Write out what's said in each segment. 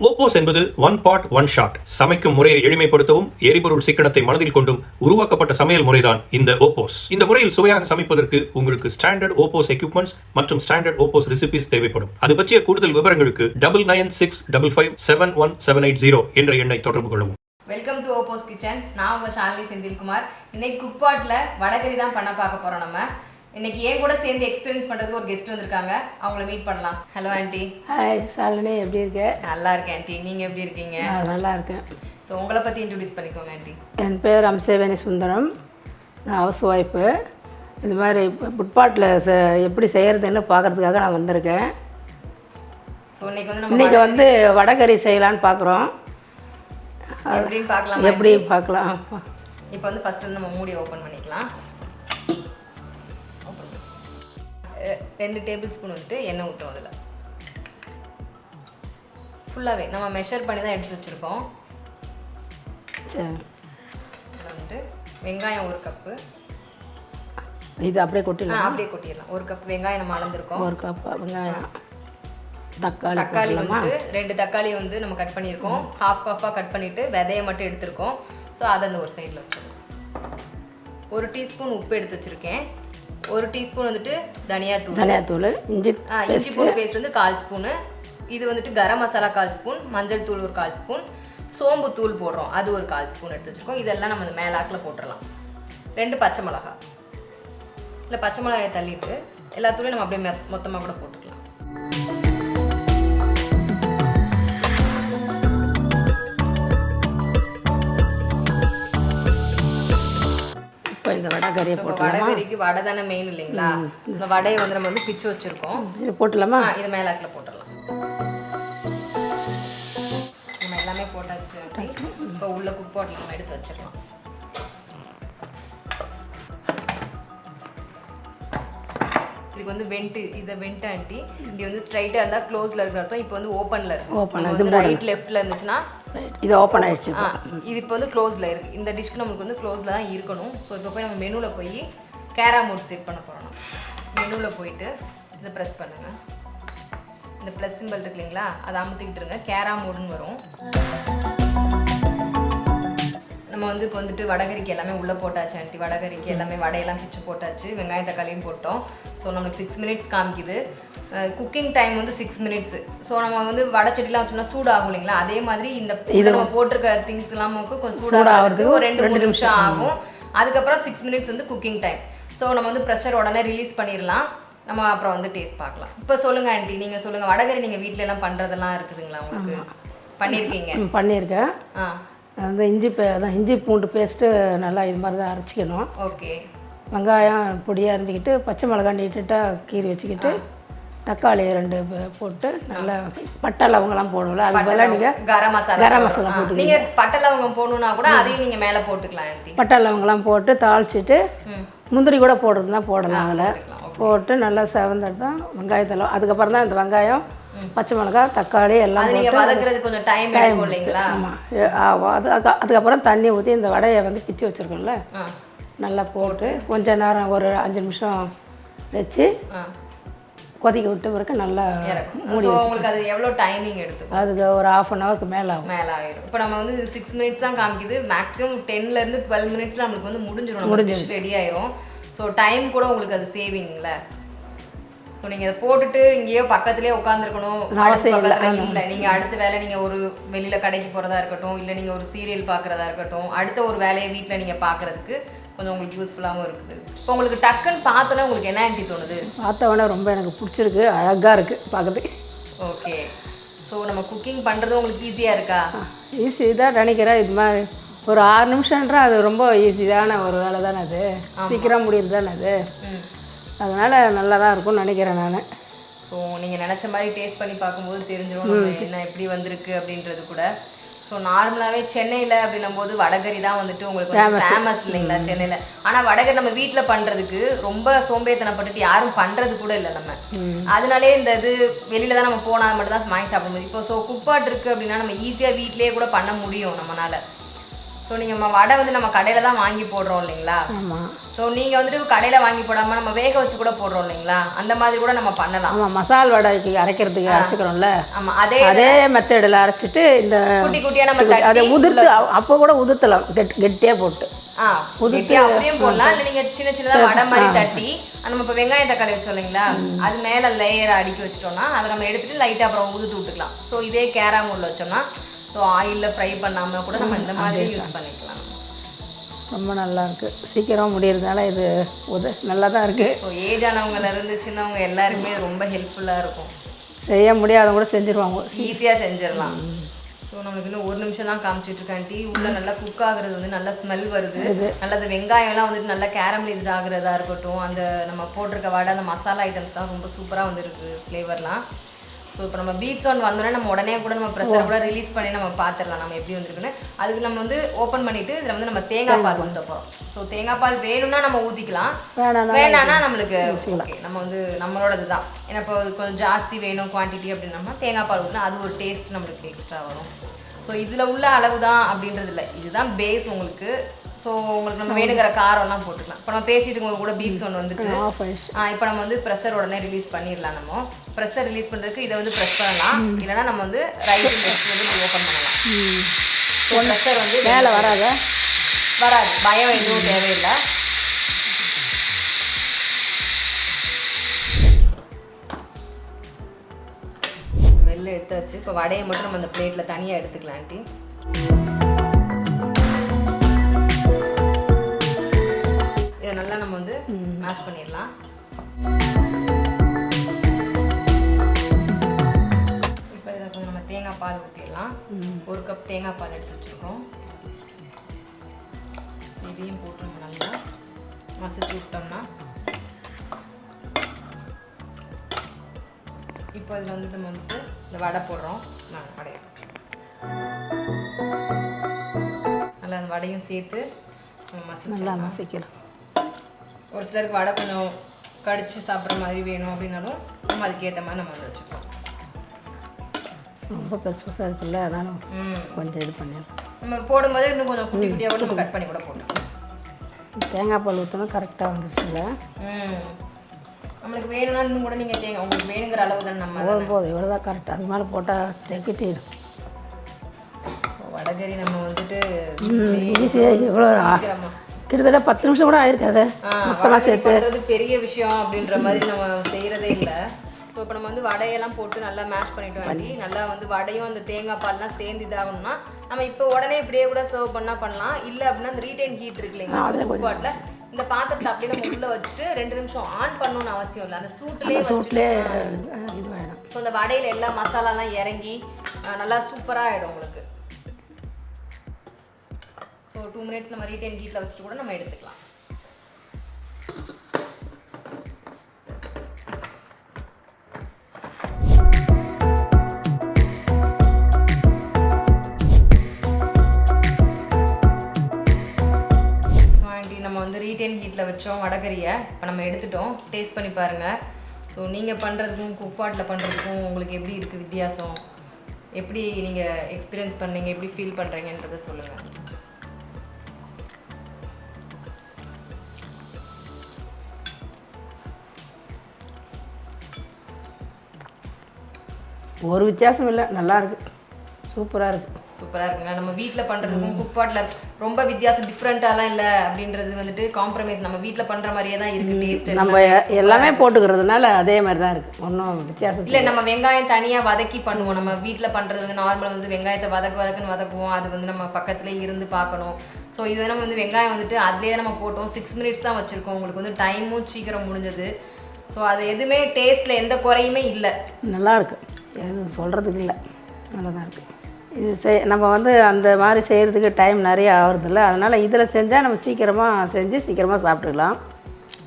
OPOS என்பது one pot one shot சமைக்கும் முறையை எளிமைப்படுத்தவும் எரிபொருள் சிக்கனத்தை மனதில் கொண்டும் உருவாக்கப்பட்ட சமையல் முறைதான் இந்த OPOS. இந்த முறையில் சுவையாக சமைப்பதற்கு உங்களுக்கு ஸ்டாண்டர்ட் OPOS எக்யூப்மெண்ட்ஸ் மற்றும் ஸ்டாண்டர்ட் OPOS ரெசிபிஸ் தேவைப்படும். அது பற்றிய கூடுதல் விவரங்களுக்கு 9965557180 என்ற எண்ணை தொடர்பு கொள்ளவும். Welcome to OPOS kitchen. நான் உங்க ஷாலினி செந்தில்குமார். இன்னைக்கு குக்பாட்ல வடகரி தான் பண்ண பார்க்க போறோம். நம்ம இன்னைக்கு ஏன் கூட சேர்ந்து எக்ஸ்பீரியன்ஸ் பண்றதுக்கு ஒரு கெஸ்ட் வந்திருக்காங்க. அவங்கள மீட் பண்ணலாம். Hello aunty. ஹாய் ஷாலினி, எப்படி இருக்க? நல்லா இருக்கேன் ஆண்டி. நீங்க எப்படி இருக்கீங்க? நல்லா இருக்கேன். ஸோ உங்களை பத்தி இன்ட்ரோடியூஸ் பண்ணிக்கோங்க ஆண்டி. என் பேர் அம்சவேனி சுந்தரம். நான் ஹவுஸ் ஒய்ஃபு. இந்த மாதிரி ஃபுட்பாட்டில் எப்படி செய்கிறதுன்னு பார்க்குறதுக்காக நான் வந்திருக்கேன். ஸோ இன்னைக்கு வந்து வடகரி செய்யலான்னு பார்க்குறோம். எப்படின்னு பார்க்கலாம். எப்படி பார்க்கலாம். இப்போ வந்து ஃபர்ஸ்ட் நம்ம மூடி ஓப்பன் பண்ணிக்கலாம். 2 டேபிள் ஸ்பூன் வந்துட்டு எண்ணெய் ஊற்றுறோம். அதில் ஃபுல்லாகவே நம்ம மெஷர் பண்ணி தான் எடுத்து வச்சுருக்கோம். சரி, வந்துட்டு வெங்காயம் 1 கப்பு. இது அப்படியே கொட்டிடலாம். அப்படியே கொட்டிடலாம். 1 கப் வெங்காயம் நம்ம அளந்துருக்கோம். 1 கப் வெங்காயம். தக்காளி வந்துட்டு 2 தக்காளி வந்து நம்ம கட் பண்ணியிருக்கோம். ஹாஃபாக கட் பண்ணிவிட்டு விதையை மட்டும் எடுத்துருக்கோம். ஸோ அதை அந்த ஒரு சைடில் வச்சுருக்கோம். 1 டீஸ்பூன் உப்பு எடுத்து வச்சுருக்கேன். 1 டீஸ்பூன் வந்துட்டு தனியாத்தூள், இஞ்சி பூண்டு பேஸ்ட் வந்து 1/4 ஸ்பூனு. இது வந்துட்டு கரம் மசாலா 1/4 ஸ்பூன், மஞ்சள் தூள் 1/4 ஸ்பூன், சோம்பு தூள் போடுறோம், அது ஒரு 1/4 ஸ்பூன் எடுத்து வச்சுருக்கோம். இதெல்லாம் நம்ம அந்த மேலாக்கில் போட்டுடலாம். 2 பச்சை மிளகா. இல்லை பச்சை மிளகாயை தள்ளிட்டு எல்லாத்தூளையும் நம்ம அப்படியே மொத்தமாக கூட போட்டுக்கலாம். இந்த வடகரியை போட்டு வடகரிக்கு வடை தானே மெயின் இல்லைங்களா? இந்த வடையை வந்து நம்ம வந்து பிச்சு வச்சிருக்கோம். இது போட்டுடலாமா? இது மேலாக்கில் போட்டுடலாம். நம்ம எல்லாமே போட்டாச்சு. இப்போ உள்ள குக் பாட்டில் நம்ம எடுத்து வச்சிடலாம். இதுக்கு வந்து வெண்ட் ஆண்டி. இது வந்து ஸ்ட்ரைட்டாக இருந்தால் க்ளோஸில் இருக்கிற அர்த்தம். இப்போ வந்து ஓப்பனில் இருக்கு. ஓப்பன் ரைட் லெஃப்ட்டில் இருந்துச்சுன்னா இது ஓப்பன் ஆயிடுச்சு. இது இப்போ வந்து க்ளோஸில் இருக்குது. இந்த டிஷ்க்கு நமக்கு வந்து க்ளோஸில் தான் இருக்கணும். ஸோ இப்போ போய் நம்ம மெனுவில் போய் கேரா மோட் செட் பண்ண போகிறோம். மெனுவில் போயிட்டு இதை ப்ரெஸ் பண்ணுங்கள். இந்த ப்ளஸ் சிம்பிள் இருக்கு இல்லைங்களா, அதை அமுத்திக்கிட்டு இருங்க. கேரா மோடுன்னு வரும். நம்ம வந்து இப்போ வந்துட்டு வடகரிக்கு எல்லாமே உள்ளே போட்டாச்சு ஆண்டி. வடகரிக்கு எல்லாமே வடையெல்லாம் பிச்சு போட்டாச்சு. வெங்காயம் தக்காளியும் போட்டோம். ஸோ நம்மளுக்கு 6 மினிட்ஸ் காமிக்குது. குக்கிங் டைம் வந்து 6 மினிட்ஸ். ஸோ நம்ம வந்து வடை சட்டிலாம் வச்சோம்னா சூடாகும் இல்லைங்களா, அதே மாதிரி இந்த நம்ம போட்டிருக்க திங்ஸ் எல்லாம் கொஞ்சம் சூடாகிறதுக்கு ஒரு 2-3 நிமிஷம் ஆகும். அதுக்கப்புறம் 6 மினிட்ஸ் வந்து குக்கிங் டைம். ஸோ நம்ம வந்து ப்ரெஷர் உடனே ரிலீஸ் பண்ணிடலாம். நம்ம அப்புறம் வந்து டேஸ்ட் பார்க்கலாம். இப்போ சொல்லுங்கள் ஆண்டி, நீங்கள் சொல்லுங்கள். வடகரி நீங்கள் வீட்டில எல்லாம் பண்ணுறதெல்லாம் இருக்குதுங்களா? உங்களுக்கு பண்ணியிருக்கீங்க? பண்ணியிருக்கேன். அந்த இஞ்சி பூண்டு பேஸ்ட்டு நல்லா இது மாதிரி தான் அரைச்சிக்கணும். ஓகே. வெங்காயம் பொடியாக அரைஞ்சிக்கிட்டு, பச்சை மிளகாய் நீட்டாக கீறி வச்சுக்கிட்டு, தக்காளி 2 போட்டு நல்லா பட்டை லவங்கெல்லாம் போடுவோம்ல, அது பதிலாக நீங்கள் கரம் மசாலா போட்டு, நீங்கள் பட்டை லவங்கம் போடணுன்னா கூட அதையும் நீங்கள் மேலே போட்டுக்கலாம் ஆண்டி. பட்டை லவங்கெல்லாம் போட்டு தாளிச்சிட்டு முந்திரி கூட போடுறதுனா போடலாம். அதில் போட்டு நல்லா செவந்துட்டு வெங்காயத்தில், அதுக்கப்புறம் தான் இந்த வெங்காயம் பச்சை மிளகாய் தக்காளி எல்லாம் கொஞ்சம் டைம் எடுக்கும் இல்லைங்களா? ஆமாம். அதுக்கப்புறம் தண்ணி ஊற்றி இந்த வடையை வந்து பிச்சு வச்சுருக்கோம்ல, நல்லா போட்டு கொஞ்ச நேரம் ஒரு 5 நிமிஷம் வச்சு கொதிக்க விட்டு பிறகு நல்லா மூடி. உங்களுக்கு அது எவ்வளோ டைமிங் எடுத்துக்கும்? அதுக்கு ஒரு 1/2 ஹவருக்கு மேலே ஆகிடும். இப்போ நம்ம வந்து 6 மினிட்ஸ் தான் காமிக்குது. மேக்ஸிமம் 10லேருந்து 12 மினிட்ஸில் நம்மளுக்கு வந்து முடிஞ்சிடும், ரெடி ஆயிரும். ஸோ டைம் கூட உங்களுக்கு அது சேவிங்ல. ஸோ நீங்கள் அதை போட்டுட்டு இங்கேயோ பக்கத்துலேயே உட்காந்துருக்கணும் இல்லை. நீங்கள் அடுத்த வேலை நீங்கள் ஒரு வெளியில் கடைக்கு போகிறதா இருக்கட்டும், இல்லை நீங்கள் ஒரு சீரியல் பார்க்குறதா இருக்கட்டும், அடுத்த ஒரு வேலையை வீட்டில் நீங்கள் பார்க்குறதுக்கு கொஞ்சம் உங்களுக்கு யூஸ்ஃபுல்லாகவும் இருக்குது. இப்போ உங்களுக்கு டக்குன்னு பார்த்தோன்னே உங்களுக்கு என்ன ஆண்டி தோணுது? பார்த்தோன்னே ரொம்ப எனக்கு பிடிச்சிருக்கு, அழகாக இருக்குது பார்க்குறதுக்கு. ஓகே. ஸோ நம்ம குக்கிங் பண்ணுறது உங்களுக்கு ஈஸியாக இருக்கா? ஈஸி தான் நினைக்கிறேன். இது மாதிரி ஒரு 6 நிமிஷம்ன்றா அது ரொம்ப ஈஸியான ஒரு வேலை தானே. அது சீக்கிரம் முடியுது தானே அது. அதனால் நல்லா தான் இருக்கும்னு நினைக்கிறேன் நான். ஸோ நீங்கள் நினச்ச மாதிரி டேஸ்ட் பண்ணி பார்க்கும்போது தெரிஞ்சிடும் என்ன எப்படி வந்திருக்கு அப்படின்றது கூட. ஸோ நார்மலாகவே சென்னையில் அப்படின்னும் போது வடகரி தான் வந்துட்டு உங்களுக்கு ஃபேமஸ் இல்லைங்களா சென்னையில். ஆனால் வடகரி நம்ம வீட்டில் பண்ணுறதுக்கு ரொம்ப சோம்பேத்தனப்பட்டுட்டு யாரும் பண்ணுறது கூட இல்லை நம்ம. அதனாலே இந்த இது வெளியில் தான் நம்ம போனால் மட்டும் தான் வாங்கி சாப்பிட முடியும். இப்போ ஸோ குக்பாட் இருக்குது அப்படின்னா நம்ம ஈஸியாக வீட்லேயே கூட பண்ண முடியும் நம்மளால். ஸோ நீங்கள் வடை வந்து நம்ம கடையில் தான் வாங்கி போடுறோம் இல்லைங்களா? ஆமாம். ஸோ நீங்கள் வந்துட்டு கடையில் வாங்கி போடாமல் நம்ம வேக வச்சு கூட போடுறோம் இல்லைங்களா? அந்த மாதிரி கூட நம்ம பண்ணலாம். ஆமாம், மசால் வடைக்கு அரைக்கிறதுக்கு அரைச்சிக்கிறோம்ல, ஆமாம், அதே மெத்தடில் அரைச்சிட்டு இந்த குட்டி குட்டியாக நம்ம அதை உதிர்த்து அப்போ கூட உதிர்த்தலாம், கெட்டியாக போட்டு. உதிர்த்தி அப்படியும் போடலாம். இல்லை நீங்கள் சின்ன சின்னதாக வடை மாதிரி தட்டி நம்ம இப்போ வெங்காயம் தக்காளி வச்சோம் இல்லைங்களா, அது மேலே லேயரை அடுக்கி வச்சிட்டோம்னா அதை நம்ம எடுத்துகிட்டு லைட்டாக அப்புறம் உதுத்து விட்டுக்கலாம். ஸோ இதே கேராமூலில் வச்சோம்னா ஸோ ஆயிலில் ஃப்ரை பண்ணாமல் கூட நம்ம இந்த மாதிரி யூஸ் பண்ணிக்கலாம். ரொம்ப நல்லா இருக்குது, சீக்கிரம் முடியறதுனால இது நல்லா தான் இருக்குது. ஸோ ஏஜ் ஆனவங்கலேருந்து சின்னவங்க எல்லாருக்குமே ரொம்ப ஹெல்ப்ஃபுல்லாக இருக்கும். செய்ய முடியாதவங்க கூட செஞ்சுருவாங்க, ஈஸியாக செஞ்சிடலாம். ஸோ நம்மளுக்கு இன்னும் 1 நிமிஷம் தான் காமிச்சிட்ருக்கேன். டீ உள்ள நல்லா குக் ஆகுறது வந்து நல்லா ஸ்மெல் வருது. நல்லா அந்த வெங்காயம்லாம் வந்துட்டு நல்லா கேரமலைஸ்ட் ஆகுறதா இருக்கட்டும், அந்த நம்ம போட்டிருக்க வடை அந்த மசாலா ஐட்டம்ஸ்லாம் ரொம்ப சூப்பராக வந்துருக்கு ஃப்ளேவர்லாம். ஸோ இப்போ நம்ம பீப் சவுண்ட் வந்தோடனே நம்ம உடனே கூட நம்ம ப்ரெஷர் கூட ரிலீஸ் பண்ணி நம்ம பார்த்துடலாம் நம்ம எப்படி வந்திருக்குன்னு. அதுக்கு நம்ம வந்து ஓப்பன் பண்ணிவிட்டு இதில் வந்து நம்ம தேங்காய் பால் ஊற்ற போகிறோம். ஸோ தேங்காய் பால் வேணும்னா நம்ம ஊற்றிக்கலாம், வேணான்னா நம்மளுக்கு ஓகே நம்ம வந்து நம்மளோடது தான். ஏன்னா இப்போ கொஞ்சம் ஜாஸ்தி வேணும் குவான்டிட்டி அப்படின்னா தேங்காய் பால் ஊற்றினா அது ஒரு டேஸ்ட் நம்மளுக்கு எக்ஸ்ட்ரா வரும். ஸோ இதில் உள்ள அளவு தான் அப்படின்றது இல்லை, இதுதான் பேஸ் உங்களுக்கு. ஸோ உங்களுக்கு நம்ம வேணுங்கிற காரம்லாம் போட்டுக்கலாம். இப்போ நம்ம பேசிட்டு இருக்கவங்க கூட பீப் சவுண்ட் வந்துட்டு இப்போ நம்ம வந்து ப்ரெஷர் உடனே ரிலீஸ் பண்ணிடலாம். நம்ம ப்ரெஷர் ரிலீஸ் பண்ணுறதுக்கு இதை வந்து ப்ரெஸ் பண்ணலாம், இல்லைனா நம்ம வந்து ரைட் லெஃப்ட் வந்து ஓப்பன் பண்ணலாம். ஸோ ப்ரெஷர் வந்து மேலே வராது, பயம் எதுவும் தேவையில்லை. வெளில எடுத்தாச்சு. இப்போ வடையை மட்டும் நம்ம அந்த பிளேட்டில் தனியாக எடுத்துக்கலாம். ஆண்டி இதை நல்லா நம்ம வந்து மேஷ் பண்ணிடலாம். இப்போ இதில் கொஞ்சம் நம்ம தேங்காய் பால் ஊற்றிடலாம். 1 கப் தேங்காய் பால் எடுத்து வச்சுருக்கோம். ஸோ இதையும் போட்டு நம்ம நல்லா மசிச்சு விட்டோம்னா இப்போ இதில் வந்துட்டு நம்ம வந்துட்டு இந்த வடை போடுறோம். நான் வடையை நல்லா அந்த வடையும் சேர்த்து நல்லா மசிக்கலாம். ஒரு சிலருக்கு வடை கொஞ்சம் கடிச்சு சாப்பிட்ற மாதிரி வேணும் அப்படின்னாலும் நம்ம அதுக்கேற்ற மாதிரி நம்ம வந்து வச்சுக்கலாம். ரொம்ப பெருசாக இருக்குல்ல, அதனால கொஞ்சம் இது பண்ணிடலாம். நம்ம போடும்போது இன்னும் கொஞ்சம் குட்டி குட்டியாக கூட நம்ம கட் பண்ணி கூட போட்டுக்கலாம். தேங்காய் பால் ஊற்றணும் கரெக்டாக வந்துருச்சுல்ல. நம்மளுக்கு வேணும்னா இன்னும் கூட நீங்கள் தேங்காய் உங்களுக்கு வேணுங்கிற அளவு தான் நம்ம போதும் இவ்வளோ தான் கரெக்டாக. அது மேலே போட்டால் தெக்கிட்டிடும். வடகறி நம்ம வந்துட்டு ஈஸியாக இவ்வளோ கிட்டத்தட்ட 10 நிமிஷம் கூட ஆயிருக்காது மொத்தமாக சேர்த்து. பெரிய விஷயம் அப்படின்ற மாதிரி நம்ம செய்கிறதே இல்லை. ஸோ இப்போ நம்ம வந்து வடையெல்லாம் போட்டு நல்லா மேஷ் பண்ணிட்டு வேண்டி நல்லா வந்து வடையும் அந்த தேங்காய் பால்லாம் சேர்ந்து இதாகணும்னா நம்ம இப்போ உடனே இப்படியே கூட சர்வ் பண்ணலாம். இல்லை அப்படின்னா அந்த ரீடைன் ஹீட் இருக்கு இல்லைங்களா குக் பாட்டில், இந்த பாத்திரத்தை அப்படியே நம்ம உள்ளே வச்சுட்டு 2 நிமிஷம் ஆன் பண்ணணும்னு அவசியம் இல்லை, அந்த சூட்லேயே இது வேணும். ஸோ அந்த வடையில் எல்லா மசாலாலாம் இறங்கி நல்லா சூப்பராக ஆகிடும் உங்களுக்கு. ஸோ 2 மினிட்ஸ் நம்ம ரீடைன் ஹீட்டில் வச்சுட்டு கூட நம்ம எடுத்துக்கலாம். நம்ம வந்து ரீடைன் ஹீட்டில் வச்சோம் வடகரியை. இப்போ நம்ம எடுத்துட்டோம், டேஸ்ட் பண்ணி பாருங்கள். ஸோ நீங்கள் பண்ணுறதுக்கும் குக் பாட்டில் பண்ணுறதுக்கும் உங்களுக்கு எப்படி இருக்குது வித்தியாசம், எப்படி நீங்கள் எக்ஸ்பீரியன்ஸ் பண்ணீங்க, எப்படி ஃபீல் பண்ணுறீங்கன்றதை சொல்லுங்கள். ஒரு வித்தியாசம் இல்லை, நல்லா இருக்குது, சூப்பராக இருக்குது. சூப்பராக இருக்குங்க. நம்ம வீட்டில் பண்ணுறதுக்கும் குக் பாட்டில் ரொம்ப வித்தியாசம் டிஃப்ரெண்ட்டாலாம் இல்லை அப்படின்றது வந்துட்டு காம்ப்ரமைஸ் நம்ம வீட்டில் பண்ணுற மாதிரியே தான் இருக்குது. டேஸ்ட் நம்ம எல்லாமே போட்டுக்கிறதுனால அதே மாதிரி தான் இருக்குது, ஒன்றும் வித்தியாசம் இல்லை. நம்ம வெங்காயம் தனியாக வதக்கி பண்ணுவோம், நம்ம வீட்டில் பண்ணுறது வந்து நார்மல் வந்து வெங்காயத்தை வதக்குன்னு வதக்குவோம், அது வந்து நம்ம பக்கத்துலேயே இருந்து பார்க்கணும். ஸோ இது நம்ம வந்து வெங்காயம் வந்துட்டு அதுலேயே நம்ம போட்டோம், 6 மினிட்ஸ் தான் வச்சுருக்கோம், உங்களுக்கு வந்து டைமும் சீக்கிரம் முடிஞ்சது. ஸோ அது எதுவுமே டேஸ்ட்டில் எந்த குறையுமே இல்லை, நல்லாயிருக்கு, எதுவும் சொல்கிறதுக்கு இல்லை, நல்லா தான் இருக்குது. இது நம்ம வந்து அந்த மாதிரி செய்கிறதுக்கு டைம் நிறைய ஆகுறதில்ல, அதனால் இதில் செஞ்சால் நம்ம சீக்கிரமாக செஞ்சு சீக்கிரமாக சாப்பிட்டுக்கலாம்.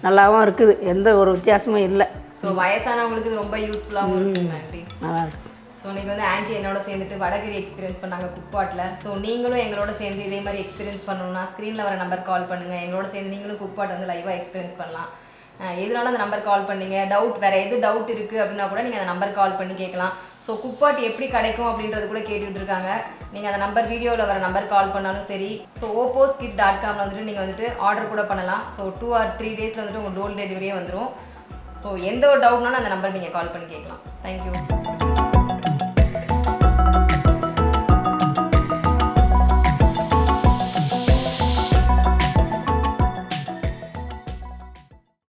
நல்லாவும் இருக்குது, எந்த ஒரு வித்தியாசமும் இல்லை. ஸோ வயசானவங்களுக்கு இது ரொம்ப யூஸ்ஃபுல்லாகவும் இருக்குங்க ஆண்டி. நல்லா இருக்கு. ஸோ நீங்கள் வந்து ஆண்டி என்னோட சேர்ந்துட்டு வடகரி எக்ஸ்பீரியன்ஸ் பண்ணாங்க குக் பாட்டில். ஸோ நீங்களும் எங்களோட சேர்ந்து இதே மாதிரி எக்ஸ்பீரியன்ஸ் பண்ணணும்னா ஸ்க்ரீனில் வர நம்பர் கால் பண்ணுங்கள், எங்களோட சேர்ந்து நீங்களும் குக் பாட் வந்து லைவாக எக்ஸ்பீரியன்ஸ் பண்ணலாம். எதுனாலும் அந்த நம்பர் கால் பண்ணீங்க. டவுட் வேறு எது டவுட் இருக்குது அப்படின்னா கூட நீங்கள் அந்த நம்பர் கால் பண்ணி கேட்கலாம். ஸோ குக்பாட் எப்படி கிடைக்கும் அப்படின்றது கூட கேட்டுட்டு இருக்காங்க. நீங்கள் அந்த நம்பர் வீடியோவில் வர நம்பர் கால் பண்ணாலும் சரி. ஸோ oposkit.com வந்துட்டு நீங்கள் வந்துட்டு ஆர்டர் கூட பண்ணலாம். ஸோ 2 or 3 டேஸில் வந்துட்டு உங்கள் டோர் டெலிவரியே வந்துடும். ஸோ எந்த ஒரு டவுட்னாலும் அந்த நம்பர் நீங்கள் கால் பண்ணி கேட்கலாம். தேங்க்யூ.